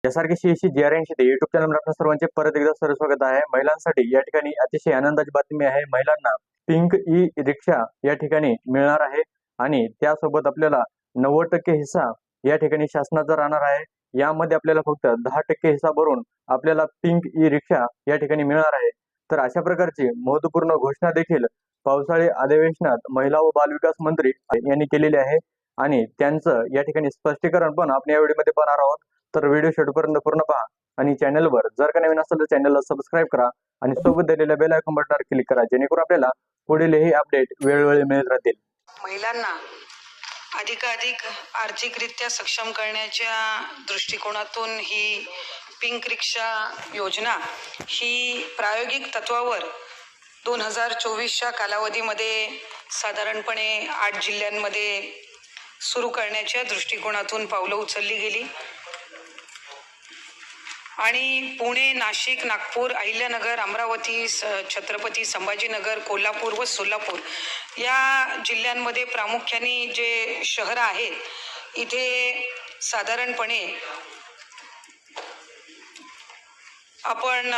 यासारखी GR80 ते YouTube channel आपल्या सर्वांचे परत एकदा स्वागत आहे। महिलांसाठी या ठिकाणी अतिशय आनंदाची बातमी आहे। महिलांना पिंक ई रिक्षा या ठिकाणी मिळणार आहे आणि त्यासोबत आपल्याला 90% हिस्सा या ठिकाणी शासनाचा राहणार आहे। यामध्ये आपल्याला फक्त 10% हिस्सा भरून आपल्याला पिंक ई रिक्षा या ठिकाणी मिळणार आहे। तर अशा प्रकारची महत्त्वपूर्ण घोषणा देखील पावसाळी अधिवेशनात महिला व बालविकास मंत्री यांनी केलेली आहे आणि त्यांचं या ठिकाणी स्पष्टीकरण पण आपण या व्हिडिओमध्ये पाहणार आहोत। तर व्हिडिओ शेवटपर्यंत पूर्ण पहा आणि चॅनलवर जर का नवीन असेल तर चॅनलला सबस्क्राइब करा आणि सोबत दिलेल्या बेल आयकॉन बटनावर क्लिक करा, जेणेकरून आपल्याला पुढीलही अपडेट वेळोवेळी मिळत राहतील। महिलांना अधिकाधिक आर्थिकरित्या सक्षम करण्याच्या दृष्टिकोनातून ही पिंक रिक्षा योजना ही प्रायोगिक तत्वावर 2024च्या कालावधीमध्ये साधारणपणे 8 जिल्ह्यांमध्ये सुरू करण्याच्या दृष्टिकोनातून पावलं उचलली गेली आणि पुणे, नाशिक, नागपूर, अहिल्यानगर, अमरावती, छत्रपती संभाजीनगर, कोल्हापूर व सोलापूर या जिल्ह्यांमध्ये प्रामुख्याने जे शहर आहेत इथे साधारणपणे आपण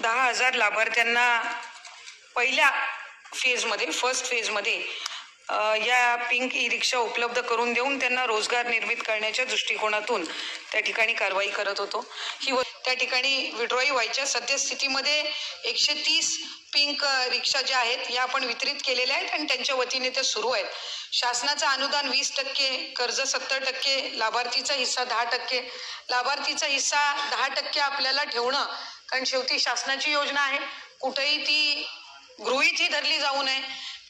10,000 लाभार्थ्यांना पहिल्या फेजमध्ये फर्स्ट फेजमध्ये या पिंक ई रिक्षा उपलब्ध करून देऊन त्यांना रोजगार निर्मित करण्याच्या दृष्टिकोनातून त्या ठिकाणी कारवाई करत होतो। त्या ठिकाणी विड्रॉई व्हायच्या सद्यस्थितीमध्ये 130 पिंक रिक्षा ज्या आहेत या आपण वितरित केलेल्या आहेत आणि त्यांच्या वतीने ते सुरू आहेत। शासनाचं अनुदान 20%, कर्ज 70%, लाभार्थीचा हिस्सा 10%। लाभार्थीचा हिस्सा 10% आपल्याला ठेवणं, कारण शेवटी शासनाची योजना आहे, कुठेही ती गृहीत धरली जाऊ नये।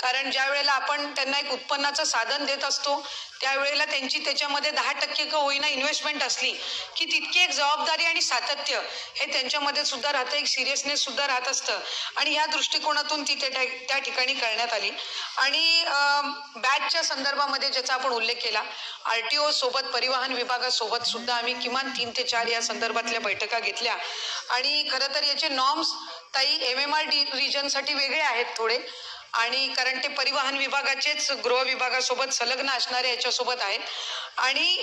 कारण ज्या वेळेला आपण त्यांना एक उत्पन्नाचं साधन देत असतो त्यावेळेला त्यांची त्याच्यामध्ये 10% का होईना इन्व्हेस्टमेंट असली की तितकी एक जबाबदारी आणि सातत्य हे त्यांच्यामध्ये सुद्धा राहतं, एक सिरियसनेस सुद्धा राहत असतं आणि या दृष्टिकोनातून ती त्या ठिकाणी करण्यात आली। आणि बॅचच्या संदर्भामध्ये ज्याचा आपण उल्लेख केला, RTO सोबत परिवहन विभागासोबत सुद्धा आम्ही किमान 3 ते 4 या संदर्भातल्या बैठका घेतल्या आणि खरं तर याचे नॉर्म्स ताई MMR रिजनसाठी वेगळे आहेत थोडे, आणि कारण ते परिवहन विभागाचेच गृह विभागासोबत संलग्न असणारे याच्यासोबत आहेत आणि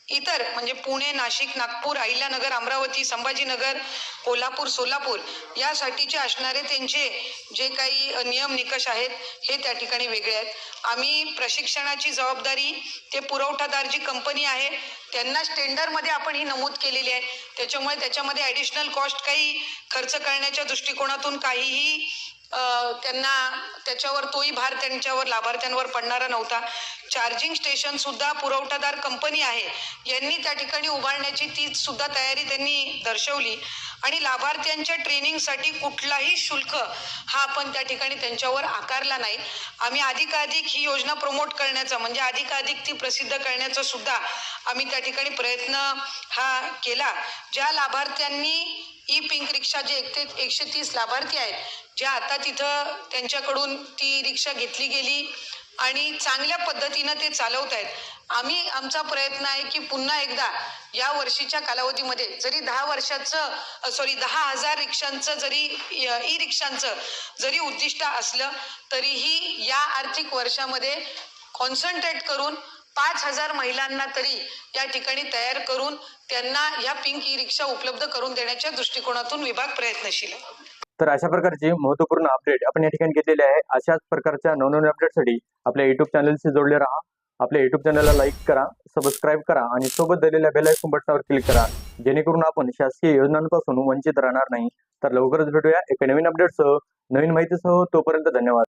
इतर म्हणजे पुणे, नाशिक, नागपूर, अहिल्यानगर, अमरावती, संभाजीनगर, कोल्हापूर, सोलापूर यासाठीचे असणारे त्यांचे जे काही नियम निकष आहेत हे त्या ठिकाणी वेगळे आहेत। आम्ही प्रशिक्षणाची जबाबदारी ते पुरवठादार जी कंपनी आहे त्यांनाच टेंडरमध्ये आपण ही नमूद केलेली आहे, त्याच्यामुळे त्याच्यामध्ये ॲडिशनल कॉस्ट काही खर्च करण्याच्या दृष्टिकोनातून काहीही त्यांना त्याच्यावर तोही भार त्यांच्यावर लाभार्थ्यांवर पडणारा नव्हता। चार्जिंग स्टेशन सुद्धा पुरवठादार कंपनी आहे यांनी त्या ठिकाणी उभारण्याची ती सुद्धा तयारी त्यांनी दर्शवली आणि लाभार्थ्यांच्या ट्रेनिंगसाठी कुठलाही शुल्क हा आपण त्या ठिकाणी त्यांच्यावर आकारला नाही। आम्ही अधिकाधिक ही योजना प्रमोट करण्याचा म्हणजे अधिकाधिक ती प्रसिद्ध करण्याचा सुद्धा आम्ही त्या ठिकाणी प्रयत्न हा केला। ज्या लाभार्थ्यांनी ई पिंक रिक्षा जे 130 लाभार्थी आहेत ज्या आता तिथं त्यांच्याकडून ती रिक्षा घेतली गेली आणि चांगल्या पद्धतीनं ते चालवत आहेत, आमचा प्रयत्न आहे की पुन्हा एकदा या वर्षीच्या कालावधीमध्ये जरी 10,000 रिक्षांचं जरी ई रिक्षांचं जरी उद्दिष्ट असलं तरीही या आर्थिक वर्षामध्ये कॉन्सन्ट्रेट करून 5,000 महिलांना तरी या ठिकाणी तयार करून त्यांना या पिंक ई रिक्षा उपलब्ध करून देण्याच्या दृष्टिकोनातून विभाग प्रयत्नशील आहे। तर अशा प्रकारची महत्त्वपूर्ण अपडेट आपण या ठिकाणी घेतलेली आहे। अशाच प्रकारच्या नवनवीन अपडेटसाठी आपल्या YouTube चॅनलशी जोडले राहा। आपल्या YouTube चॅनलला लाईक करा, सबस्क्राइब करा आणि सोबत दिलेल्या बेल आयकॉन बटनावर क्लिक करा, जेणेकरून आपण शासकीय योजनांपासून वंचित राहणार नाही। तर लवकरच भेटूया एका नवीन अपडेटसह, नवीन माहितीसह। तोपर्यंत धन्यवाद।